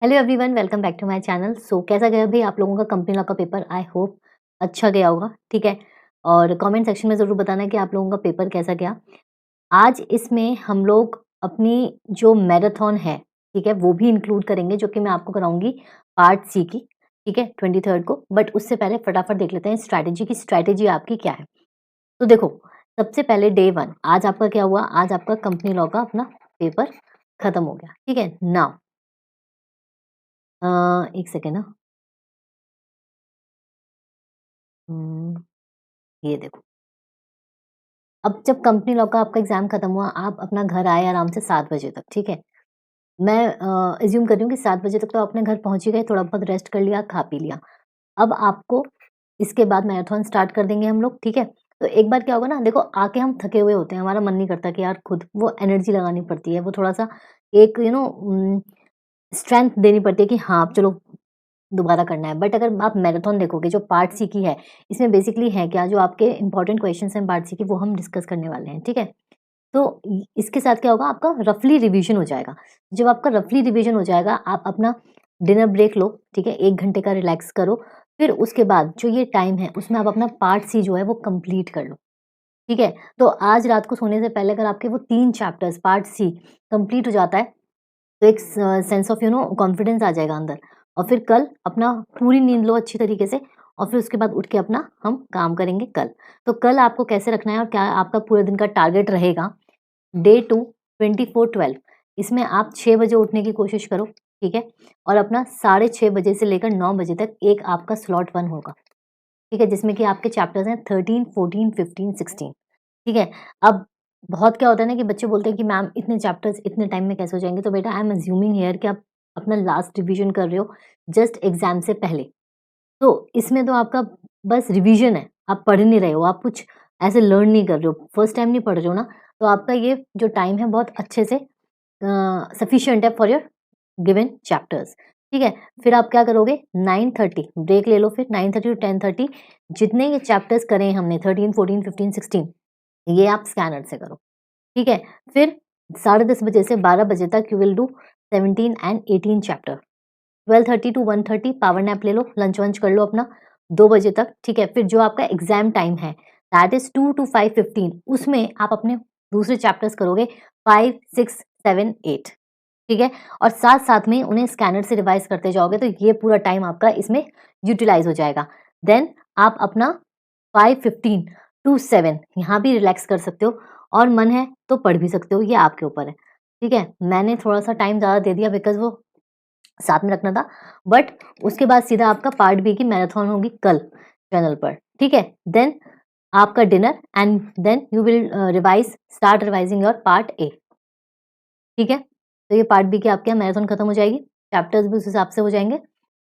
Hello everyone, welcome back to my channel. कैसा गया भाई आप लोगों का कंपनी लॉ का पेपर? आई होप अच्छा गया होगा। ठीक है, और कमेंट सेक्शन में ज़रूर बताना कि आप लोगों का पेपर कैसा गया। आज इसमें हम लोग अपनी जो मैराथन है, ठीक है, वो भी इंक्लूड करेंगे, जो कि मैं आपको कराऊंगी पार्ट सी की। ठीक है, 23 को। बट उससे पहले फटाफट देख लेते हैं स्ट्रैटेजी की। स्ट्रैटेजी आपकी क्या है? तो देखो, सबसे पहले डे 1 आज आपका क्या हुआ? आज आपका कंपनी लॉ का अपना पेपर खत्म हो गया। ठीक है, नाउ एक सेकेंड ना। हम्म, ये देखो, अब जब कंपनी लॉ का आपका एग्जाम खत्म हुआ, आप अपना घर आए आराम से 7 बजे तक। ठीक है, मैं एज्यूम कर रही हूँ कि 7 बजे तक तो अपने घर पहुंच ही गए, थोड़ा बहुत रेस्ट कर लिया, खा पी लिया। अब आपको इसके बाद मैराथन स्टार्ट कर देंगे हम लोग। ठीक है, तो एक बार क्या होगा ना, देखो आके हम थके हुए होते हैं, हमारा मन नहीं करता कि यार खुद वो एनर्जी लगानी पड़ती है, वो थोड़ा सा एक स्ट्रेंथ देनी पड़ती है कि हाँ अब चलो दोबारा करना है। बट अगर आप मैराथन देखोगे जो पार्ट सी की है, इसमें बेसिकली है क्या, जो आपके इंपॉर्टेंट क्वेश्चंस हैं पार्ट सी की, वो हम डिस्कस करने वाले हैं। ठीक है, तो इसके साथ क्या होगा, आपका रफली रिवीजन हो जाएगा। जब आपका रफली रिवीजन हो जाएगा, आप अपना डिनर ब्रेक लो। ठीक है, 1 घंटे का रिलैक्स करो। फिर उसके बाद जो ये टाइम है, उसमें आप अपना पार्ट सी जो है वो कंप्लीट कर लो। ठीक है, तो आज रात को सोने से पहले अगर आपके वो 3 चैप्टर्स पार्ट सी कंप्लीट हो जाता है, तो एक सेंस ऑफ कॉन्फिडेंस आ जाएगा अंदर। और फिर कल अपना पूरी नींद लो अच्छी तरीके से, और फिर उसके बाद उठ के अपना हम काम करेंगे कल। तो कल आपको कैसे रखना है और क्या आपका पूरे दिन का टारगेट रहेगा? डे 2 24/12, इसमें आप 6 बजे उठने की कोशिश करो। ठीक है, और अपना 6:30 बजे से लेकर 9 बजे तक एक आपका स्लॉट 1 होगा। ठीक है, जिसमें कि आपके चैप्टर्स हैं 13 14 15 16। ठीक है, अब बहुत क्या होता है ना कि बच्चे बोलते हैं कि मैम इतने चैप्टर्स इतने टाइम में कैसे हो जाएंगे? तो बेटा, आई एम अज्यूमिंग हियर कि आप अपना लास्ट रिवीजन कर रहे हो जस्ट एग्जाम से पहले। तो इसमें तो आपका बस रिवीजन है, आप पढ़ नहीं रहे हो, आप कुछ ऐसे लर्न नहीं कर रहे हो, फर्स्ट टाइम नहीं पढ़ रहे हो ना। तो आपका ये जो टाइम है बहुत अच्छे से सफिशिएंट है फॉर योर गिवन चैप्टर्स। ठीक है, फिर आप क्या करोगे? 9:30 ब्रेक ले लो, फिर 9:30 टू 10:30 जितने ये चैप्टर्स करें हमने 13 14 15 16, ये आप स्कैनर से करो। ठीक है, फिर 10:30 बजे से 12 बजे तक you will do 17 and 18 chapter. 12:30 to 1:30 power nap ले लो, लंच वंच कर लो अपना 2 बजे तक। ठीक है, फिर जो आपका एग्जाम टाइम है दैट इज 2 टू 5:15, उसमें आप अपने दूसरे चैप्टर्स करोगे 5 6 7 8। ठीक है, और साथ साथ में उन्हें स्कैनर से रिवाइज करते जाओगे, तो ये पूरा टाइम आपका इसमें यूटिलाइज हो जाएगा। देन आप अपना 5:15 टू 7 यहाँ भी रिलैक्स कर सकते हो, और मन है तो पढ़ भी सकते हो, ये आपके ऊपर है। ठीक है, मैंने थोड़ा सा टाइम ज़्यादा दे दिया बिकॉज वो साथ में रखना था। बट उसके बाद सीधा आपका पार्ट बी की मैराथन होगी कल चैनल पर। ठीक है, देन आपका dinner and then you will revise start revising your part A. ठीक है, तो ये पार्ट बी की आपके यहाँ मैराथन खत्म हो जाएगी, चैप्टर्स भी उस हिसाब से हो जाएंगे,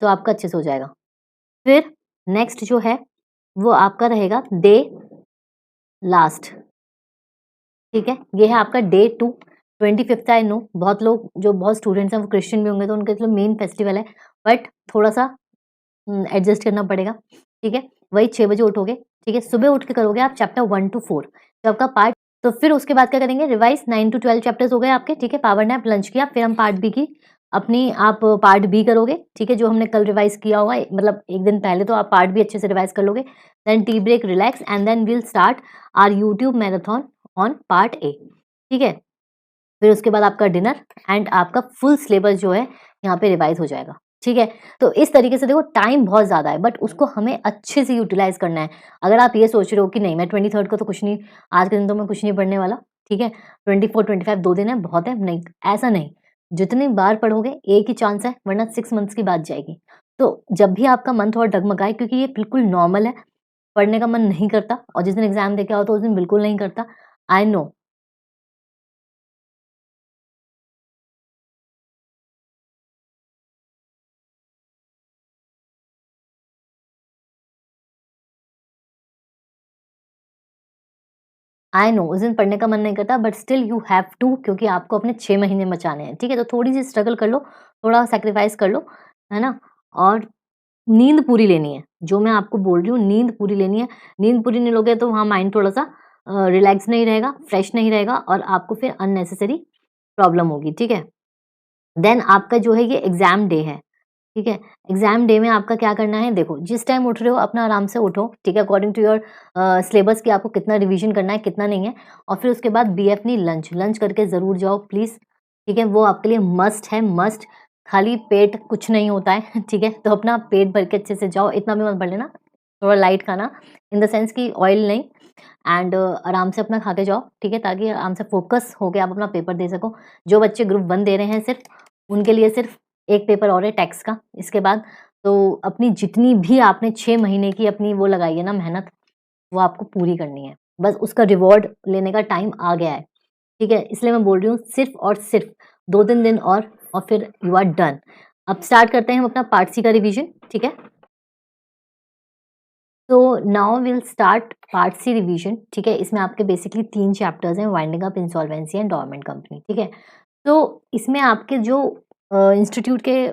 तो आपका अच्छे से हो जाएगा। फिर नेक्स्ट जो है वो आपका रहेगा डे लास्ट। ठीक है, ये है आपका डे 2 25th। आई नो बहुत लोग जो बहुत स्टूडेंट्स हैं वो क्रिश्चियन भी होंगे, तो उनके लिए मेन फेस्टिवल है, बट थोड़ा सा एडजस्ट करना पड़ेगा। ठीक है, वही 6 बजे उठोगे। ठीक है, सुबह उठ के करोगे आप चैप्टर 1 to 4, तो आपका पार्ट। तो फिर उसके बाद क्या करेंगे? रिवाइज 9 to 12 चैप्टर्स हो गए आपके। ठीक है, पावर नैप, लंच किया, फिर हम पार्ट बी की अपनी आप पार्ट बी करोगे। ठीक है, जो हमने कल रिवाइज किया होगा, मतलब एक दिन पहले, तो आप पार्ट बी अच्छे से रिवाइज कर लोगे। Then tea break, relax, and then will start our YouTube marathon on part A. ठीक है, फिर उसके बाद आपका डिनर एंड आपका फुल सिलेबस जो है यहाँ पे रिवाइज हो जाएगा। ठीक है, तो इस तरीके से देखो, टाइम बहुत ज़्यादा है बट उसको हमें अच्छे से यूटिलाइज करना है। अगर आप ये सोच रहे हो कि नहीं मैं 23 को तो कुछ नहीं, आज के दिन तो मैं कुछ नहीं पढ़ने वाला, ठीक है, 24 25 2 दिन है बहुत है, नहीं, ऐसा नहीं। जितनी बार पढ़ोगे एक ही चांस है, वरना 6 मंथ्स की बात जाएगी। तो जब भी आपका मन थोड़ा डगमगाए, क्योंकि ये बिल्कुल नॉर्मल है, पढ़ने का मन नहीं करता, और जिस दिन एग्जाम देके आओ तो उस दिन बिल्कुल नहीं करता, आई नो। आई नो उस दिन पढ़ने का मन नहीं करता, but still you have to, क्योंकि आपको अपने 6 महीने बचाने हैं। ठीक है, तो थोड़ी सी स्ट्रगल कर लो, थोड़ा सेक्रीफाइस कर लो, है ना। और नींद पूरी लेनी है, जो मैं आपको बोल रही हूँ, नींद पूरी लेनी है। नींद पूरी नहीं लोगे तो वहाँ माइंड थोड़ा सा रिलैक्स नहीं रहेगा, फ्रेश नहीं रहेगा, और आपको फिर अननेसेसरी प्रॉब्लम होगी। ठीक है, देन आपका जो है ये एग्जाम डे है, ठीक है। एग्जाम डे में आपका क्या करना है, देखो जिस टाइम उठ रहे हो अपना आराम से उठो, ठीक है, अकॉर्डिंग टू योर सिलेबस कि आपको कितना रिवीजन करना है कितना नहीं है। और फिर उसके बाद BF नहीं लंच करके ज़रूर जाओ प्लीज़, ठीक है, वो आपके लिए मस्ट है, मस्ट। खाली पेट कुछ नहीं होता है ठीक है, तो अपना पेट भर के अच्छे से जाओ, इतना भी मत भर लेना, थोड़ा लाइट खाना, इन द सेंस कि ऑयल नहीं, एंड आराम से अपना खा के जाओ, ठीक है, ताकि आराम से फोकस होके आप अपना पेपर दे सको। जो बच्चे ग्रुप 1 दे रहे हैं सिर्फ, उनके लिए सिर्फ एक पेपर और है टैक्स का, इसके बाद तो अपनी जितनी भी आपने 6 महीने की अपनी वो लगाई है ना मेहनत, वो आपको पूरी करनी है। बस उसका रिवॉर्ड लेने का टाइम आ गया है, ठीक है, इसलिए मैं बोल रही हूँ सिर्फ और सिर्फ 2-3 दिन और फिर यू आर डन। अब स्टार्ट करते हैं हम अपना पार्ट सी का रिवीजन, ठीक है। तो now will start part C revision, ठीक है। इसमें आपके बेसिकली 3 चैप्टर्स हैं, winding up, insolvency and dormant company, ठीक है। तो इसमें आपके जो इंस्टीट्यूट के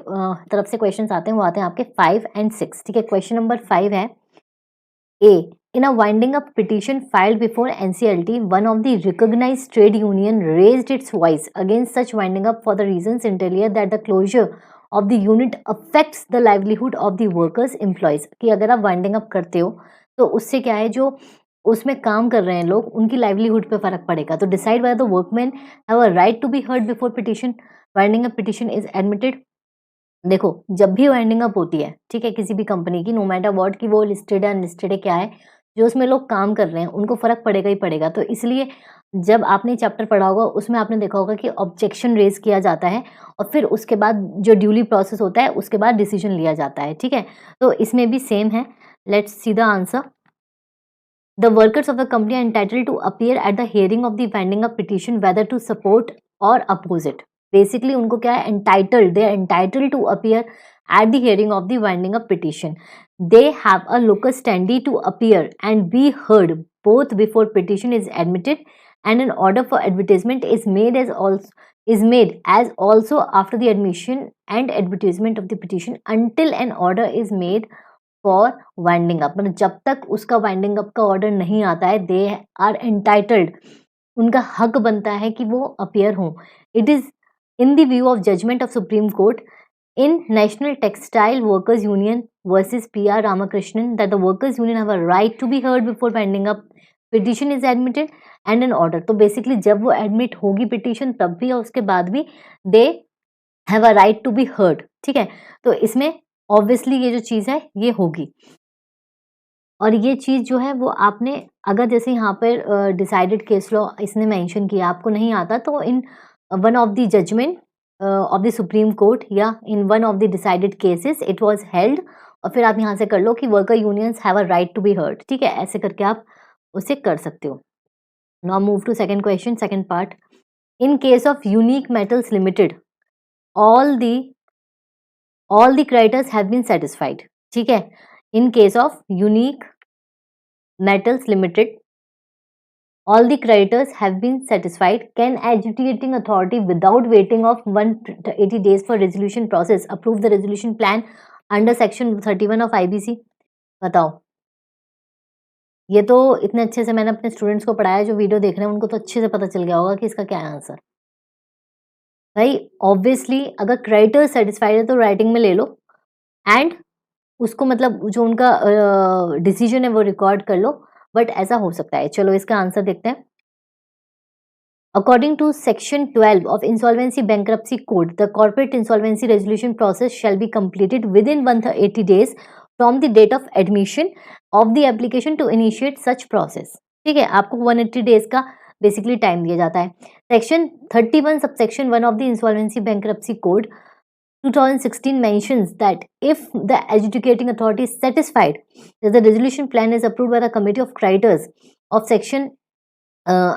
तरफ से क्वेश्चंस आते हैं वो आते हैं आपके 5 एंड 6, ठीक है। क्वेश्चन नंबर 5 है, A. In a winding up petition filed before NCLT, one of the recognized trade union raised its voice against such winding up for the reasons interior that the closure of the unit affects the livelihood of the workers employees। कि अगर आप winding up करते हो तो उससे क्या है, जो उसमें काम कर रहे हैं लोग उनकी लाइवलीहुड पे फर्क पड़ेगा। तो decide by the workman have a right to be heard before petition winding up petition is admitted. देखो जब भी वाइंडिंग अप होती है, ठीक है, किसी भी कंपनी की, नो मैटर व्हाट, कि वो लिस्टेड है अनलिस्टेड है क्या है, जो उसमें लोग काम कर रहे हैं उनको फर्क पड़ेगा ही पड़ेगा। तो इसलिए जब आपने चैप्टर पढ़ा होगा उसमें आपने देखा होगा कि ऑब्जेक्शन रेज किया जाता है और फिर उसके बाद जो ड्यूली प्रोसेस होता है उसके बाद डिसीजन लिया जाता है, ठीक है। तो इसमें भी सेम है। Let's see the answer. The workers of the company are entitled to appear at the hearing of the winding up petition whether to support or oppose it। Basically उनको क्या है, entitled, they are entitled to appear at the hearing of the winding up petition। They have a locus standi to appear and be heard both before petition is admitted and an order for advertisement is made as also after the admission and advertisement of the petition until an order is made for winding up. मतलब जब तक उसका winding up का order नहीं आता है, they are entitled, उनका हक बनता है कि वो अपीयर हों। It is in the view of judgment of Supreme Court in National Textile Workers Union versus PR Ramakrishnan that the workers union have a right to be heard before winding up petition is admitted and an order. तो basically जब वो admit होगी petition तब भी और उसके बाद भी they have a right to be heard, ठीक है। तो इसमें ऑब्वियसली ये जो चीज़ है ये होगी, और ये चीज़ जो है वो आपने अगर जैसे यहाँ पर डिसाइडेड केस लॉ इसने मेंशन किया, आपको नहीं आता, तो in one of the judgment of the supreme court या in one of the decided cases it was held, और फिर आप यहाँ से कर लो कि worker unions have a right to be heard, ठीक है, ऐसे करके आप उसे कर सकते हो। Now move to second question, second part. In case of unique metals limited all the creditors have been satisfied, ठीक है। in case of unique metals limited all the creditors have been satisfied, can adjudicating authority without waiting of 180 days for resolution process approve the resolution plan under section 31 of IBC। बताओ, ये तो इतने अच्छे से मैंने अपने स्टूडेंट्स को पढ़ाया, जो वीडियो देख रहे हैं उनको तो अच्छे से पता चल गया होगा कि इसका क्या है आंसर। भाई ऑब्वियसली अगर क्रेडिटर सेटिस्फाइड है तो राइटिंग में ले लो एंड उसको मतलब जो उनका डिसीजन है वो रिकॉर्ड कर लो, बट ऐसा हो सकता है। चलो इसका आंसर देखते हैं। According to section 12 of insolvency bankruptcy code the corporate insolvency resolution process shall be completed within 180 days from the date of admission of the application to initiate such process, ठीक है। आपको 180 days का basically time दिया जाता है। Section 31 subsection 1 of the insolvency bankruptcy code 2016 mentions that if the adjudicating authority is satisfied that the resolution plan is approved by the committee of creditors of section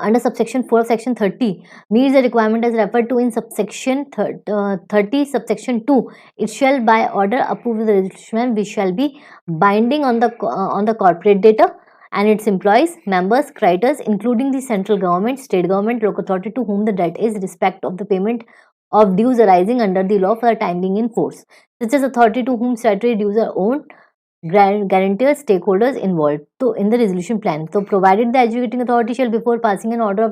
under subsection 4 of section 30 meets the requirement as referred to in subsection 30 subsection 2, it shall by order approve the resolution which shall be binding on the corporate debtor and its employees, members, creditors including the central government, state government, local authority to whom the debt is respect of the payment of dues arising under the law for the time being in force, such as authority to whom statutory dues are owed, guarantors, stakeholders involved. So, in the resolution plan, so provided the adjudicating authority shall before passing an order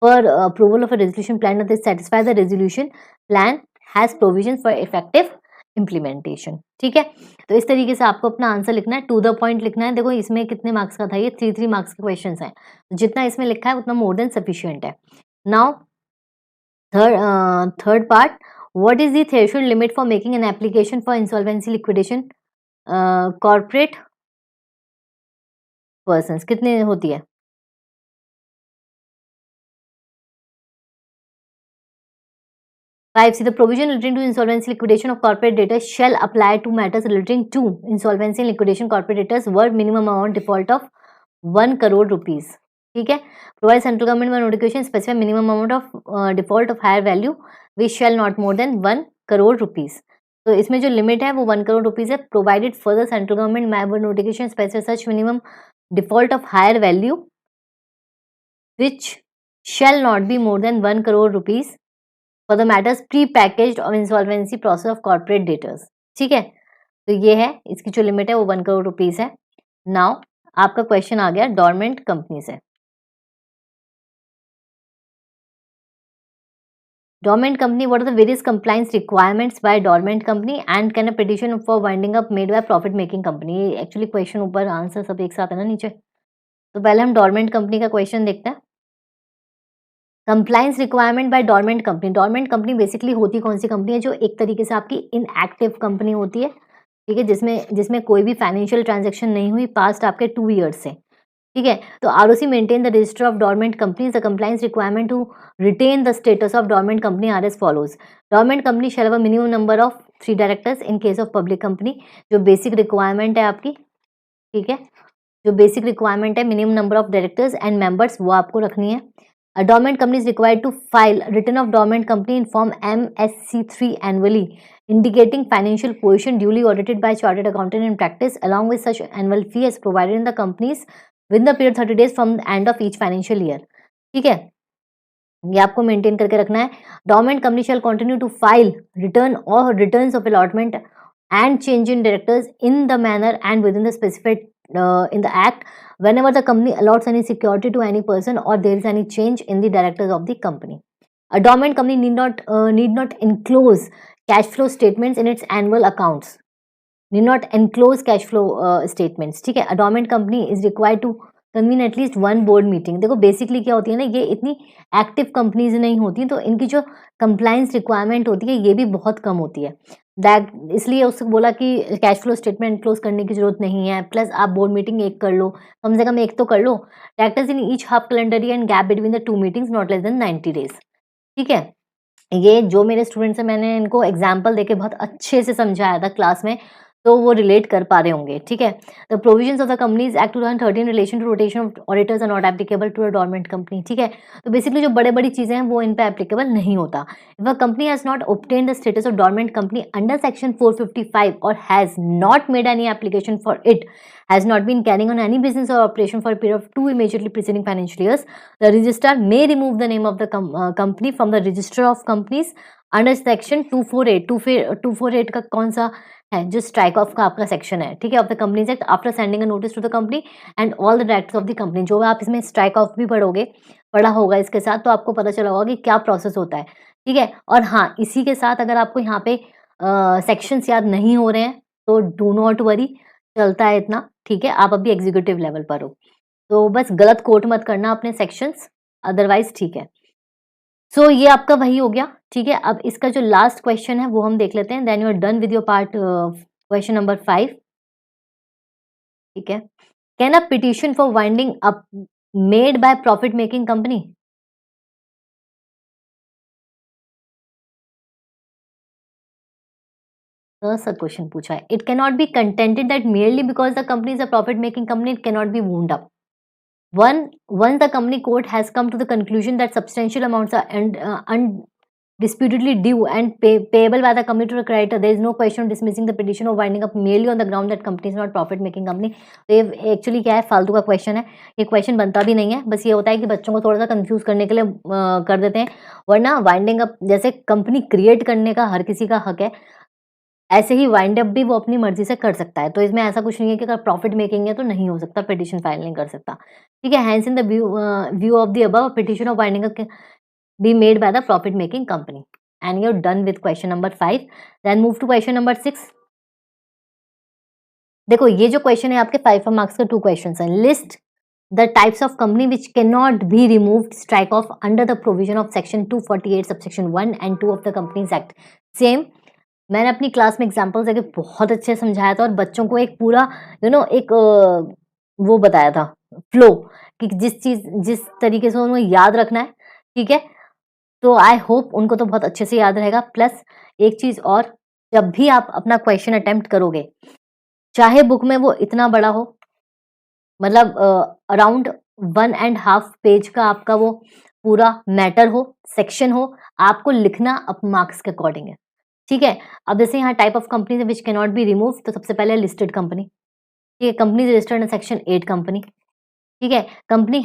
for approval of a resolution plan that satisfy the resolution plan has provision for effective implementation. ठीक है, तो इस तरीके से आपको अपना answer लिखना है, टू द पॉइंट लिखना है। देखो इसमें कितने मार्क्स का था, ये 3 मार्क्स के क्वेश्चन हैं, जितना इसमें लिखा है उतना मोर देन सफिशियंट है। Now third part, what is the threshold limit for making an application for insolvency liquidation corporate persons, कितने होती है? 5. See, the provision relating to insolvency liquidation of corporate debtors shall apply to matters relating to insolvency and liquidation corporate debtors worth minimum amount default of 1 crore rupees. ठीक है, provide central government by notification specify minimum amount of default of higher value which shall not more than 1 crore rupees. तो इसमें जो limit है वो 1 crore rupees है. Provided further central government by notification specify such minimum default of higher value which shall not be more than 1 crore rupees for the matters pre-packaged of insolvency process of corporate debtors. ठीक है, तो ये है, इसकी जो limit है वो 1 crore rupees है. नाउ आपका क्वेश्चन आ गया डोरमेंट कंपनी से. Dormant company, what are the various compliance requirements by dormant company and can a petition for winding up made by profit making company? ये एक्चुअली क्वेश्चन ऊपर answer सब एक साथ है ना नीचे, तो पहले हम डोरमेंट कंपनी का क्वेश्चन देखते हैं. Compliance requirement by dormant company. Dormant company basically होती कौन सी कंपनी है? जो एक तरीके से आपकी इनएक्टिव कंपनी होती है. ठीक है, जिसमें कोई भी फाइनेंशियल ट्रांजेक्शन नहीं हुई पास्ट आपके 2 ईयर्स से. ठीक है, तो ROC maintain the register of dormant companies. The compliance requirement to retain the status of dormant company are as follows. Dormant company shall have a minimum number of 3 directors in case of public company. जो basic requirement है आपकी, ठीक है, जो basic requirement है minimum number of directors and members वो आपको रखनी है. A dormant company is required to file return of dormant company in form MSC3 annually, indicating financial position duly audited by chartered accountant in practice, along with such annual fee as provided in the companies within the period 30 days from the end of each financial year. ठीक है, ये आपको maintain करके रखना है. Dormant company shall continue to file return और returns of allotment and change in directors in the manner and within the specified in the act whenever the company allots any security to any person or there is any change in the directors of the company. A dormant company need not enclose cash flow statements in its annual accounts. Need not enclose cash flow statements. ठीक है, a dormant company is required to convene at least one board meeting. देखो basically क्या होती है ना, ये इतनी active companies नहीं होती, तो इनकी जो कंप्लाइंस रिक्वायरमेंट होती है ये भी बहुत कम होती है. इसलिए उससे बोला कि कैश फ्लो स्टेटमेंट क्लोज करने की जरूरत नहीं है, प्लस आप बोर्ड मीटिंग एक कर लो, कम से कम एक तो कर लो. Directors in each half calendar year and gap between the 2 meetings not less than 90 days. ठीक है, ये जो मेरे स्टूडेंट्स हैं मैंने इनको एग्जाम्पल देके बहुत अच्छे से समझाया था क्लास में, तो वो रिलेट कर पा रहे होंगे. ठीक है, the provisions of the Companies Act 2013 relation to rotation of auditors are not applicable to a dormant company. ठीक है, तो बेसिकली जो बड़े बड़ी चीजें हैं वो इन पे एप्लीकेबल नहीं होता. If a company has not obtain the status of dormant company under section 455 और has not made any application for it, has not been carrying on any business or operation for a period of 2 immediately preceding financial years, the registrar may remove the name of the company from the register of companies under section 248. 248 का कौन सा है? जो strike off का आपका section है. ठीक है, of the Companies Act after sending a notice to the company and all the directors of the company. जो आप इसमें स्ट्राइक ऑफ भी पढ़ा होगा इसके साथ, तो आपको पता चला होगा कि क्या प्रोसेस होता है. ठीक है, और हाँ इसी के साथ अगर आपको यहाँ पे सेक्शंस याद नहीं हो रहे हैं तो डू नॉट वरी, चलता है इतना. ठीक है, आप अभी एग्जीक्यूटिव लेवल पर हो, तो बस गलत कोट मत करना अपने सेक्शंस, अदरवाइज ठीक है. सो ये आपका वही हो गया. ठीक है, अब इसका जो लास्ट क्वेश्चन है वो हम देख लेते हैं, then you are done with your part question number 5. ठीक है, can a petition for winding up made by profit making company? सा क्वेश्चन पूछा है. It can not be contented that merely because the company is a profit making company it cannot be wound up. Once the company court has come to the conclusion that substantial amounts are undisputedly due and payable by the company to the creditor, there is no question of dismissing the petition or winding up merely on the ground that company is not profit making company. तो ये actually क्या है, फालतू का question है, ये question बनता भी नहीं है. बस ये होता है कि बच्चों को थोड़ा सा कंफ्यूज करने के लिए कर देते हैं. वरना वाइंडिंग अप जैसे कंपनी क्रिएट करने का हर किसी का हक है, ऐसे ही वाइंड अप भी वो अपनी मर्जी से कर सकता है. तो इसमें ऐसा कुछ नहीं है कि अगर प्रॉफिट मेकिंग है तो नहीं हो सकता, पिटिशन फाइल नहीं कर सकता. ठीक है, hence in the view of the above petition of winding up be made by the profit making company. and you're done with question number 5. Then move to question number 6. देखो ये जो question है आपके 5 मार्क्स के 2 question हैं. List the types of company which can not be removed strike off under the provision of section 248 subsection 1 and 2 of the Companies act. Same मैंने अपनी class में एग्जाम्पल्स देके बहुत अच्छे समझाया था और बच्चों को एक पूरा एक वो बताया था फ्लो कि जिस तरीके से उन्हें याद रखना है. ठीक है, तो आई होप उनको तो बहुत अच्छे से याद रहेगा. प्लस एक चीज और, जब भी आप अपना क्वेश्चन अटेम्प्ट करोगे, चाहे बुक में वो इतना बड़ा हो, मतलब अराउंड 1.5 पेज का आपका वो पूरा मैटर हो, सेक्शन हो, आपको लिखना अप मार्क्स के अकॉर्डिंग है. ठीक है, अब जैसे यहाँ type of company which can not be remove, तो सबसे पहले लिस्टेड कंपनी. ठीक है, company registered in section 8 company. ठीक है, company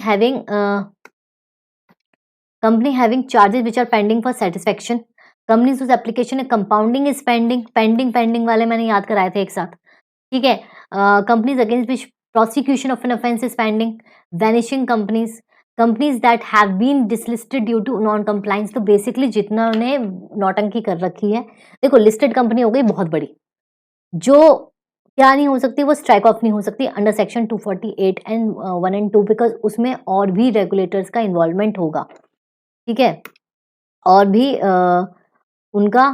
having charges which are pending for satisfaction. Companies whose application compounding is pending वाले मैंने याद कराए थे एक साथ. ठीक है, companies against which prosecution of an offense is pending. Vanishing companies that have been delisted due to non compliance. तो बेसिकली जितना उन्हें नौटंकी कर रखी है, देखो लिस्टेड कंपनी हो गई बहुत बड़ी, जो क्या नहीं हो सकती, वो स्ट्राइक ऑफ नहीं हो सकती under section 248 and 1 and 2, because उसमें और भी रेगुलेटर्स का इन्वॉल्वमेंट होगा. ठीक है, और भी उनका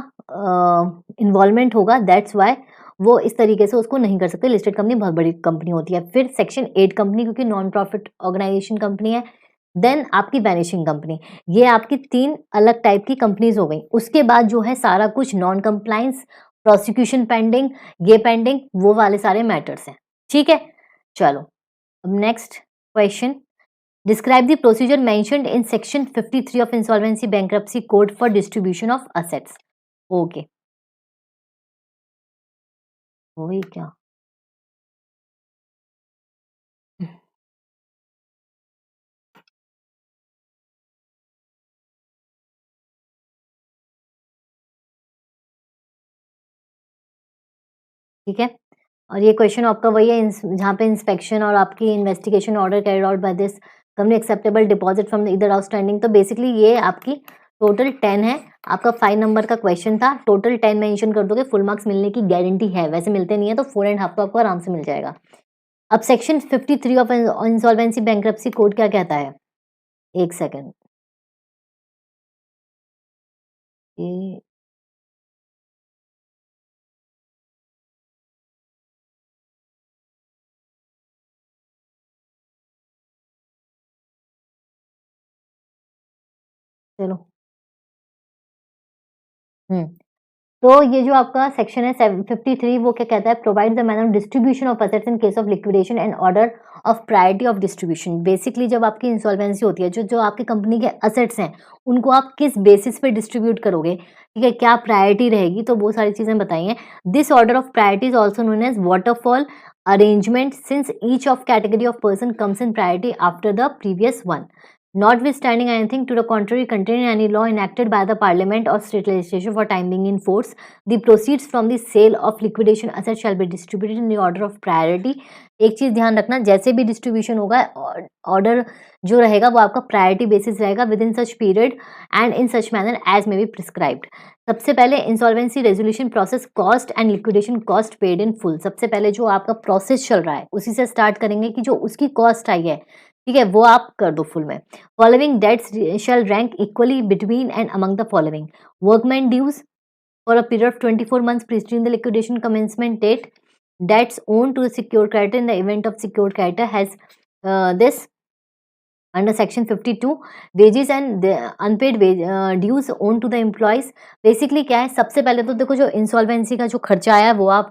इन्वॉल्वमेंट होगा. दैट्स वाई वो इस तरीके से उसको नहीं कर सकते. लिस्टेड कंपनी बहुत बड़ी कंपनी होती है. फिर सेक्शन 8 कंपनी, क्योंकि नॉन प्रॉफिट ऑर्गेनाइजेशन कंपनी है. देन आपकी वैनिशिंग कंपनी. ये आपकी 3 अलग टाइप की कंपनीज हो गई. उसके बाद जो है सारा कुछ नॉन कंप्लाइंस, प्रोसिक्यूशन पेंडिंग, ये पेंडिंग, वो वाले सारे मैटर्स हैं. ठीक है, चलो अब next question. Describe the procedure mentioned in section 53 of insolvency bankruptcy code for distribution of assets. Okay, वही क्या. ठीक है, और ये क्वेश्चन आपका वही है जहाँ पे इंस्पेक्शन और आपकी investigation order carried out by this company acceptable deposit from इधर आउटस्टैंडिंग. तो बेसिकली ये आपकी टोटल 10 है. आपका 5 नंबर का क्वेश्चन था. टोटल 10 मेंशन कर दोगे, फुल मार्क्स मिलने की गारंटी है. वैसे मिलते नहीं है, तो 4.5 तो आपको आराम से मिल जाएगा. अब section 53 of insolvency bankruptcy code क्या कहता है? एक सेकेंड, ये चलो. तो ये जो आपका सेक्शन है 753, वो क्या कहता है? Provide the manner distribution of assets in case of liquidation and order of priority of distribution. Basically जब आपकी इंसॉल्वेंसी होती है, जो आपकी कंपनी के असेट्स हैं, उनको आप किस बेसिस पे डिस्ट्रीब्यूट करोगे, ठीक है, क्या प्रायोरिटी रहेगी, तो वो सारी चीजें बताई हैं. This order of priority is also known as waterfall arrangement since each of category of person comes in priority after the previous one, notwithstanding anything to the contrary contained in any law enacted by the parliament or state legislation for time being in force, the proceeds from the sale of liquidation assets shall be distributed in the order of priority. एक चीज ध्यान रखना, जैसे भी distribution होगा, order जो रहेगा वो आपका प्रायोरिटी बेसिस रहेगा within such period and in such manner as may be prescribed. सबसे पहले insolvency resolution process cost and liquidation cost paid in full. सबसे पहले जो आपका प्रोसेस चल रहा है उसी से स्टार्ट करेंगे कि जो उसकी कॉस्ट आई है, ठीक है, वो आप कर दो फुल में. Following debts shall rank equally between and among the following: workman dues for a period of 24 months preceding the liquidation commencement date, debts owed to the secured creditor in the event of secured creditor has this under section 52, wages and the unpaid dues owed to the employees. Basically क्या है, सबसे पहले तो देखो जो insolvency का जो खर्चा आया है वो आप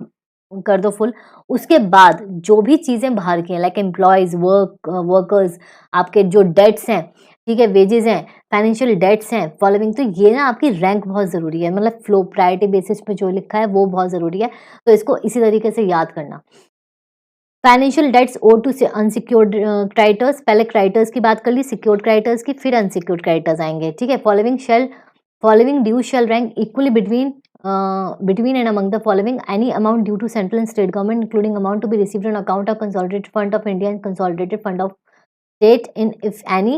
कर दो फुल. उसके बाद जो भी चीजें बाहर की हैं, लाइक एम्प्लॉयज, वर्कर्स, आपके जो डेट्स हैं, ठीक है, वेजेस हैं, फाइनेंशियल डेट्स हैं, फॉलोइंग, तो ये ना आपकी रैंक बहुत जरूरी है, मतलब फ्लो प्रायोरिटी बेसिस पे जो लिखा है वो बहुत जरूरी है. तो इसको इसी तरीके से याद करना. Financial debts owed to unsecured creditors. पहले क्रेडिटर्स की बात कर ली, सिक्योर्ड क्रेडिटर्स की, फिर अनसिक्योर्ड क्रेडिटर्स आएंगे. ठीक है, following dues shall rank equally between and among the following: any amount due to central and state government, including amount to be received on account of consolidated fund of India and consolidated fund of state in if any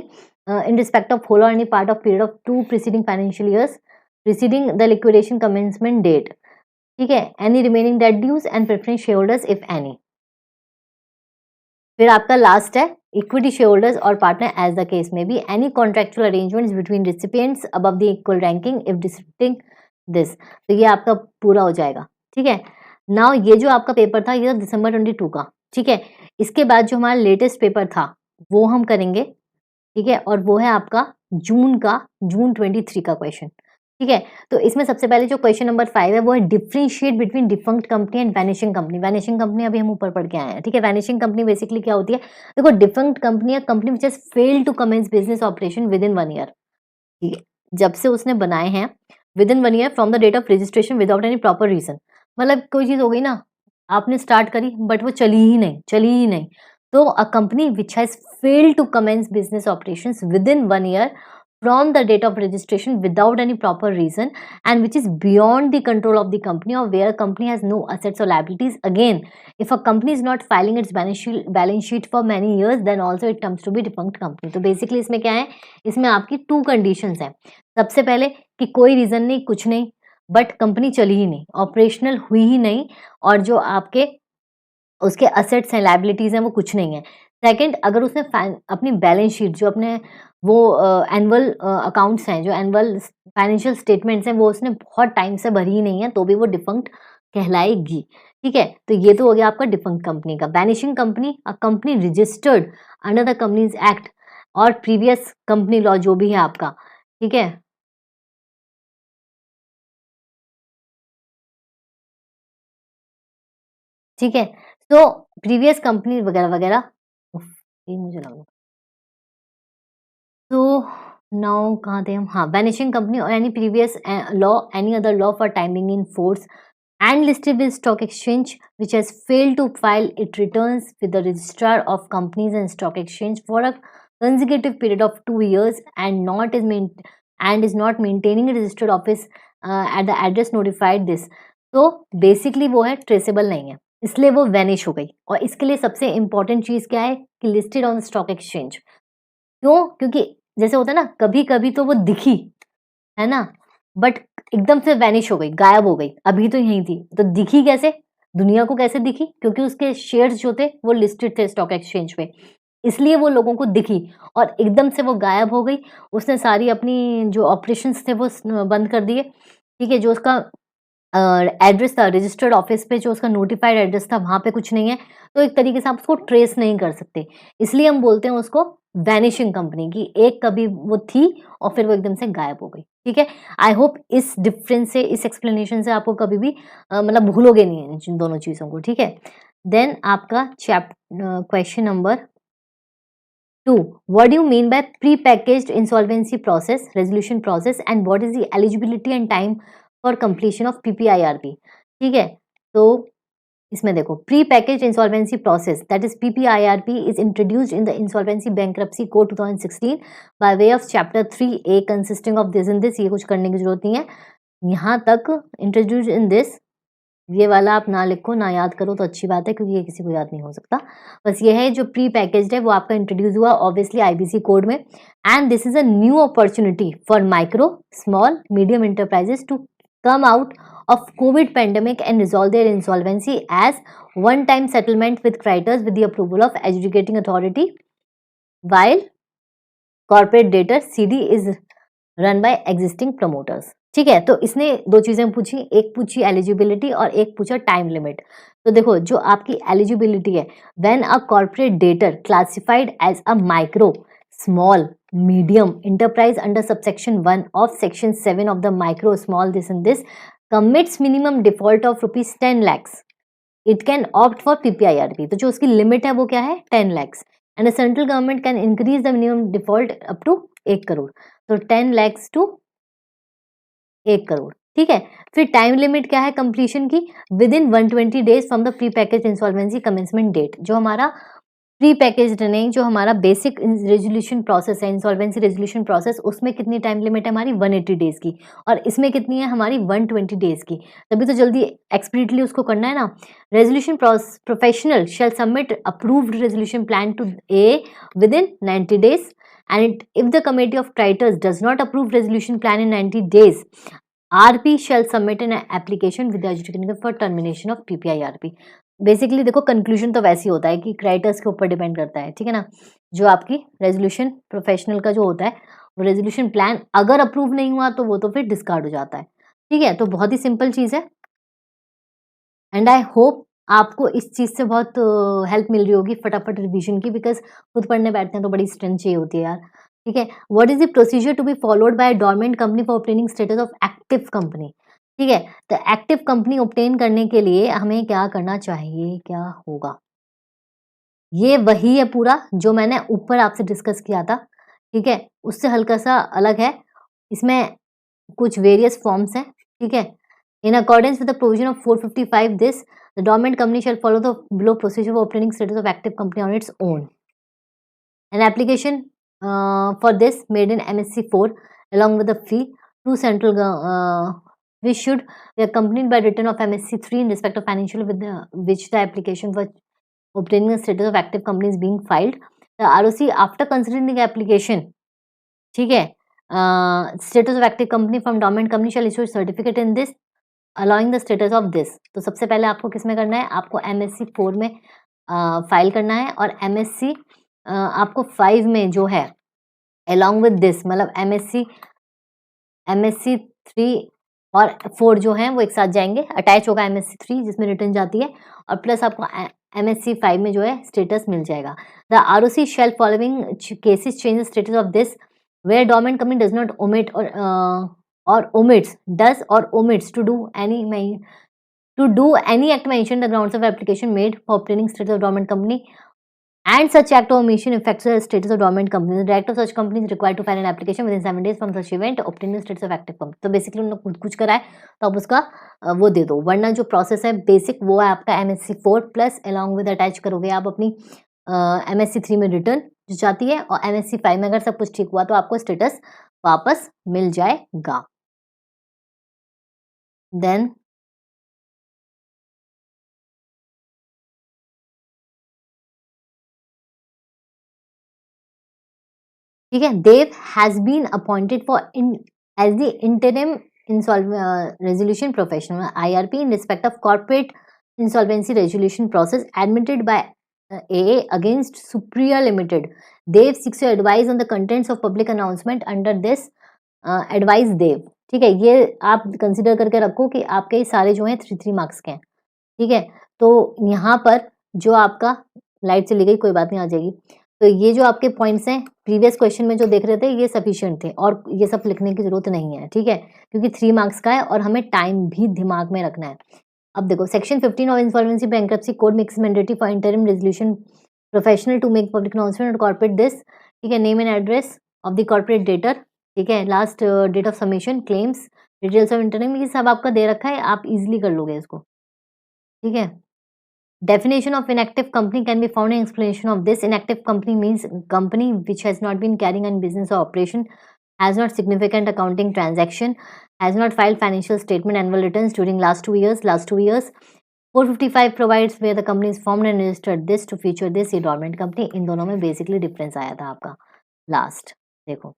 in respect of whole or any part of period of 2 preceding financial years. preceding the liquidation commencement date, ठीक है, any remaining debt dues and preference shareholders if any. फिर आपका last है equity shareholders और partner as the case may be, any contractual arrangements between recipients above the equal ranking if districting this. तो ये आपका पूरा हो जाएगा, ठीक है. नाउ ये जो आपका पेपर था ये दिसंबर 22 का, ठीक है. इसके बाद जो हमारा लेटेस्ट पेपर था वो हम करेंगे, ठीक है, और वो है आपका जून 23 का क्वेश्चन, ठीक है. तो इसमें सबसे पहले जो क्वेश्चन नंबर 5 है वो है differentiate between defunct company and vanishing company. Vanishing company अभी हम ऊपर पढ़ के आए हैं, ठीक है. वैनिशिंग कंपनी बेसिकली क्या होती है, देखो डिफंक्ट कंपनी है company which has failed to commence business operation within 1 year, ठीक है, जब से उसने बनाए हैं within 1 year from the date of registration without any proper reason. मतलब कोई चीज हो गई ना, आपने स्टार्ट करी बट वो चली ही नहीं. तो a company which has failed to commence business operations within 1 year from the date of registration without any proper reason and which is beyond the control of the company or where company has no assets or liabilities. Again, if a company is not filing its balance sheet for many years then also it comes to be defunct company. तो basically इसमें क्या है, इसमें आपकी 2 conditions हैं. सबसे पहले कि कोई रीजन नहीं, कुछ नहीं, बट कंपनी चली ही नहीं, ऑपरेशनल हुई ही नहीं, और जो आपके उसके असेट्स हैं, लाइबिलिटीज हैं, वो कुछ नहीं है. सेकंड, अगर उसने अपनी बैलेंस शीट जो अपने वो एनुअल अकाउंट्स हैं, जो एनुअल फाइनेंशियल स्टेटमेंट्स हैं, वो उसने बहुत टाइम से भरी ही नहीं है, तो भी वो डिफंक्ट कहलाएगी, ठीक है. तो ये तो हो गया आपका डिफंक्ट कंपनी का. Vanishing company, a company registered under the Companies act और प्रीवियस कंपनी लॉ जो भी है आपका, ठीक है. ठीक है, तो प्रीवियस कंपनी वगैरह वगैरह, ये मुझे लगा. तो नाउ कहाँ थे हम, हाँ, वैनिशिंग कंपनी और any previous law, any other law for time being in force and listed with stock exchange which has failed to file its returns with the registrar of companies and stock exchange for a consecutive period of 2 years and is not maintaining a registered office at the address notified this. तो basically वो है traceable नहीं है, इसलिए वो vanish हो गई. और इसके लिए सबसे इंपॉर्टेंट चीज क्या है कि लिस्टेड ऑन स्टॉक एक्सचेंज. क्यों? क्योंकि जैसे होता है ना, कभी कभी तो वो दिखी है ना, बट एकदम से वैनिश हो गई, गायब हो गई. अभी तो यही थी, तो दिखी कैसे, दुनिया को कैसे दिखी, क्योंकि उसके शेयर्स जो थे वो लिस्टेड थे स्टॉक एक्सचेंज पे, इसलिए वो लोगों को दिखी और एकदम से वो गायब हो गई. उसने सारी अपनी जो ऑपरेशंस थे वो बंद कर दिए, ठीक है. जो उसका एड्रेस था रजिस्टर्ड ऑफिस पे, जो उसका नोटिफाइड एड्रेस था वहां पे कुछ नहीं है, तो एक तरीके से आप उसको ट्रेस नहीं कर सकते. इसलिए हम बोलते हैं उसको वैनिशिंग कंपनी की. एक कभी वो थी और फिर वो एकदम से गायब हो गई, ठीक है. आई होप इस डिफरेंस से, इस एक्सप्लेनेशन से आपको कभी भी मतलब भूलोगे नहीं इन दोनों चीजों को, ठीक है. देन आपका question number 2, what do you mean by pre-packaged insolvency process, resolution process, and what is the eligibility and time for completion of PPIRP? ठीक है, तो इसमें देखो, pre-packaged insolvency process, that is PPIRP, is introduced in the Insolvency Bankruptcy Code 2016 by way of Chapter 3A consisting of this and this. ये कुछ करने की जरूरत नहीं है, यहाँ तक introduced in this, ये वाला आप ना लिखो, ना याद करो तो अच्छी बात है, क्योंकि ये किसी को याद नहीं हो सकता. बस ये है जो प्री पैकेज्ड है वो आपका इंट्रोड्यूस हुआ ऑब्वियसली आईबीसी कोड में. And this is a new opportunity for micro, small, medium enterprises to come out of COVID pandemic and resolve their insolvency as one-time settlement with creditors with the approval of adjudicating authority, while corporate debtor CD is run by existing promoters. ठीक है, तो इसने 2 चीजें पूछी, एक पूछी eligibility और एक पूछा टाइम लिमिट. तो देखो, जो आपकी एलिजिबिलिटी है, when a corporate debtor classified as a micro, small, medium enterprise under subsection 1 of section 7 of the micro, small, this and this commits minimum default of rupees 10 lakhs, it can opt for PPIRP. तो जो उसकी limit है वो क्या है, 10 lakhs, and the central government can increase the minimum default up to 1 crore. तो 10 lakhs to 1 crore, ठीक है. फिर टाइम लिमिट क्या है कंप्लीशन की, within 120 days from the pre package insolvency commencement date. जो हमारा प्री पैकेज्ड नहीं, जो हमारा बेसिक रेजोल्यूशन प्रोसेस है, इंसॉल्वेंसी रेजोल्यूशन प्रोसेस, उसमें कितनी टाइम लिमिट है हमारी 180 डेज की, और इसमें कितनी है हमारी 120 डेज की. तभी तो जल्दी एक्सपीडिटली उसको करना है ना. Resolution professional shall submit approved resolution plan to A within 90 days, and if the committee of creditors does not approve resolution plan in 90 days, RP shall submit an application with the adjudicator for termination of PPIRP। Basically देखो conclusion तो वैसे ही होता है कि creditors के ऊपर depend करता है, ठीक है ना। जो आपकी रेजोल्यूशन प्रोफेशनल का जो होता है वो रेजोल्यूशन प्लान अगर अप्रूव नहीं हुआ तो वो तो फिर डिस्कार्ड हो जाता है, ठीक है। तो बहुत ही सिंपल चीज है एंड आई होप आपको इस चीज से बहुत हेल्प मिल रही होगी फटाफट रिवीजन की, बिकॉज खुद पढ़ने बैठते हैं तो बड़ी स्ट्रेंथ चाहिए होती है यार, ठीक है। What is the procedure to be followed by dormant company for obtaining status of active company, ठीक है। तो एक्टिव कंपनी ऑब्टेन करने के लिए हमें क्या करना चाहिए, क्या होगा, ये वही है पूरा जो मैंने ऊपर आपसे डिस्कस किया था, ठीक है। उससे हल्का सा अलग है, इसमें कुछ वेरियस फॉर्म्स हैं, ठीक है। In accordance with the provision of 455 this the dormant company shall follow the below procedure for obtaining status of active company on its own. An application for this made in MSc4 along with the fee to central which should be accompanied by return of MSc3 in respect of financial with which the application for obtaining the status of active company is being filed. The ROC after considering the application, ठीक है, status of active company from dormant company shall issue certificate in this allowing the status of this। तो सबसे पहले आपको किस में करना है, आपको MSc4 में फाइल करना है और MSc आपको 5 में जो है along with this मतलब MSc3 और 4 जो है वो एक साथ जाएंगे, अटैच होगा MSc3 जिसमें रिटर्न जाती है और प्लस आपको MSc5 में जो है स्टेटस मिल जाएगा। The ROC shall following cases change the status of this where dormant company does not omit or omits to do any act mentioned the grounds of application made for obtaining status of dormant company and such act or omission affects the status of dormant company. The director of such company is required to file an application within 7 days from such event obtaining the status of active company। तो basically उन्होंने खुद कुछ करा है तो आप उसका वो दे दो, वरना जो प्रोसेस है बेसिक वो है आपका MSc4 plus along with attach करोगे आप अपनी MSc3 में रिटर्न जो चाहती है और MSc5 में अगर सब कुछ ठीक हुआ तो आपको स्टेटस वापस मिल जाएगा। देन ठीक है, Dev has been appointed for as the interim resolution professional IRP in respect of corporate insolvency resolution process admitted by AA against Supriya Limited. Dev seeks your advice on the contents of public announcement under this advice Dev। ठीक है, ये आप consider करके रखो कि आपके सारे जो हैं 3 मार्क्स के हैं, ठीक है। तो यहाँ पर जो आपका लाइट चली गई, कोई बात नहीं, आ जाएगी। तो ये जो आपके पॉइंट्स हैं प्रीवियस क्वेश्चन में जो देख रहे थे ये सफिशिएंट थे और ये सब लिखने की जरूरत नहीं है, ठीक है, क्योंकि 3 मार्क्स का है और हमें टाइम भी दिमाग में रखना है। अब देखो section 15 of insolvency bankruptcy code makes mandatory for interim resolution professional to make public announcement और कॉर्पोरेट दिस, ठीक है, name and address of the corporate debtor, ठीक है, last date of submission, claims, details of interim, ये सब आपका दे रखा है, आप इजिली कर लोगे इसको, ठीक है। Definition of inactive company can be found in explanation of this. Inactive company means company which has not been carrying on business or operation, has not significant accounting transaction, has not filed financial statement annual returns during last 2 years. 455 provides where the company is formed and registered this to feature this, ये dormant company। इन दोनों में basically difference आया था आपका last. देखो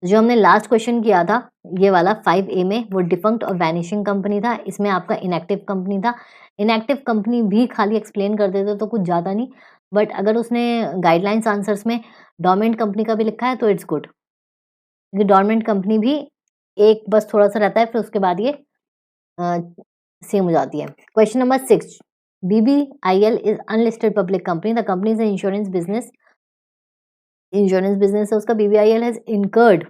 जो हमने last question किया था ये वाला 5A में, वो डिफंक्ट और वैनिशिंग कंपनी था, इसमें आपका इनएक्टिव कंपनी था। इनएक्टिव कंपनी भी खाली एक्सप्लेन कर देते तो कुछ ज़्यादा नहीं, बट अगर उसने गाइडलाइंस आंसर्स में डोरमेंट कंपनी का भी लिखा है तो इट्स गुड, क्योंकि डोरमेंट कंपनी भी एक बस थोड़ा सा रहता है, फिर उसके बाद ये सेम हो जाती है। Question number 6, BBIL is unlisted public company, the company is insurance business है उसका। BBIL has incurred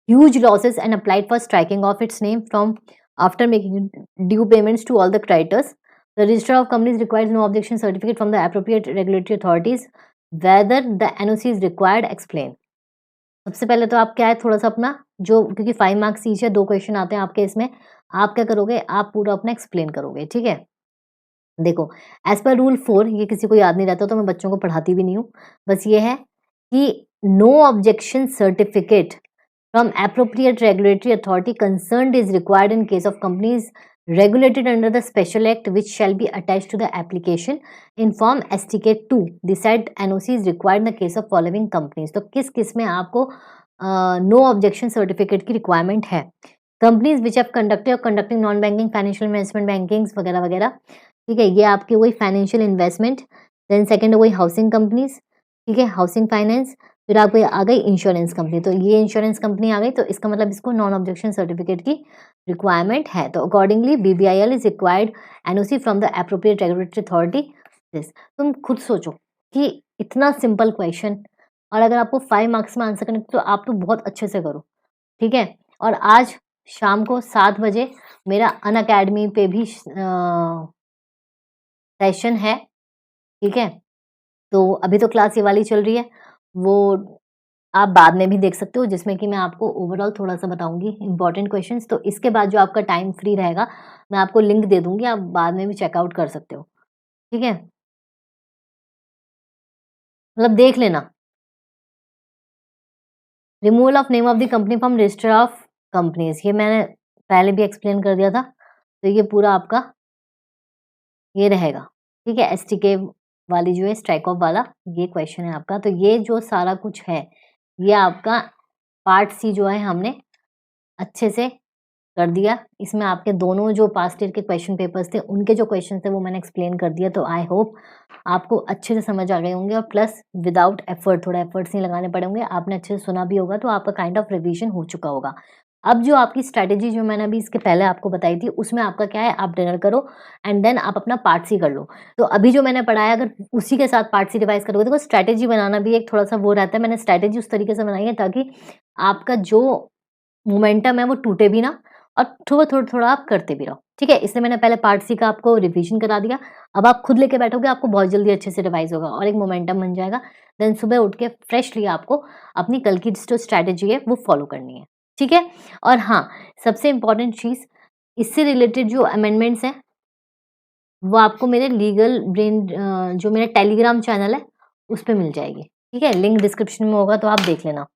huge losses and applied for striking off its name from after making due payments to all the creditors. The registrar of companies requires no objection certificate from the appropriate regulatory authorities. Whether the NOC is required, explain। सबसे पहले तो आप क्या है थोड़ा सा अपना जो, क्योंकि 5 मार्क्स ईच है, 2 क्वेश्चन आते हैं आपके इसमें, आप क्या करोगे, आप पूरा अपना एक्सप्लेन करोगे, ठीक है। देखो एज पर रूल 4, ये किसी को याद नहीं रहता तो मैं बच्चों को पढ़ाती भी नहीं हूँ, बस ये है कि no objection certificate from appropriate regulatory authority concerned is required in case of companies regulated under the special act which shall be attached to the application in form STK2। The said NOC is required in the case of following companies। तो किस किस में आपको no objection certificate की requirement है। Companies which have conducted और conducting non banking financial investment bankings वगैरह वगैरह, ठीक है, ये आपकी वही फाइनेंशियल इन्वेस्टमेंट। देन सेकंड वही हाउसिंग कंपनीज, ठीक है, हाउसिंग फाइनेंस। फिर आपको आ गई इंश्योरेंस कंपनी, तो ये इंश्योरेंस कंपनी आ गई, तो इसका मतलब इसको नॉन ऑब्जेक्शन सर्टिफिकेट की रिक्वायरमेंट है। तो accordingly BBIL is required NOC from the appropriate regulatory authority. This, तुम खुद सोचो कि इतना सिंपल क्वेश्चन, और अगर आपको 5 मार्क्स में आंसर करने तो आप तो बहुत अच्छे से करो, ठीक है। और आज शाम को 7 बजे मेरा अनअकैडमी पे भी सेशन है, ठीक है। तो अभी तो क्लास ये वाली चल रही है, वो आप बाद में भी देख सकते हो, जिसमें कि मैं आपको ओवरऑल थोड़ा-सा बताऊँगी इम्पोर्टेंट क्वेश्चंस। तो इसके बाद जो आपका टाइम फ्री रहेगा, मैं आपको लिंक दे दूँगी, आप बाद में भी चेकआउट कर सकते हो, ठीक है। मतलब देख लेना। Removal of name of the company from register of companies, ये मैंने पहले भी एक्सप्लेन कर दिया था, तो ये पूरा आपका ये रहेगा, ठीक है। एसटीके वाली जो है स्ट्राइक ऑफ वाला ये क्वेश्चन है आपका। तो ये जो सारा कुछ है, ये आपका पार्ट सी जो है हमने अच्छे से कर दिया। इसमें आपके दोनों जो पास्ट ईयर के क्वेश्चन पेपर्स थे, उनके जो क्वेश्चन थे वो मैंने एक्सप्लेन कर दिया। तो आई होप आपको अच्छे से समझ आ गए होंगे, और प्लस विदाउट एफर्ट, थोड़ा एफर्ट्स नहीं लगाने पड़े होंगे, आपने अच्छे से सुना भी होगा, तो आपका काइंड ऑफ रिवीजन हो चुका होगा। अब जो आपकी स्ट्रैटेजी जो मैंने अभी इसके पहले आपको बताई थी, उसमें आपका क्या है, आप डिनर करो एंड देन आप अपना पार्ट सी कर लो। तो अभी जो मैंने पढ़ाया, अगर उसी के साथ पार्ट सी रिवाइज करोगे, देखो स्ट्रैटेजी बनाना भी एक थोड़ा सा वो रहता है। मैंने स्ट्रैटेजी उस तरीके से बनाई है ताकि आपका जो मोमेंटम है वो टूटे भी ना, और थोड़ा-थोड़ा आप करते भी रहो, ठीक है? इसलिए मैंने पहले पार्ट सी का आपको रिवीजन करा दिया। अब आप खुद लेके बैठोगे, आपको बहुत जल्दी अच्छे से रिवाइज़ होगा और एक मोमेंटम बन जाएगा। देन सुबह उठ के फ्रेशली आपको अपनी कल की जो स्ट्रैटेजी है वो फॉलो करनी है, ठीक है? और हाँ, सबसे इम्पोर्टेंट चीज़, इससे रिलेटेड जो अमेंडमेंट्स हैं, वो आपको मेरे लीगल ब्रेन जो मेरा टेलीग्राम चैनल है, उस पे मिल जाएगी, ठीक है? लिंक डिस्क्रिप्शन में होगा, तो आप देख लेना।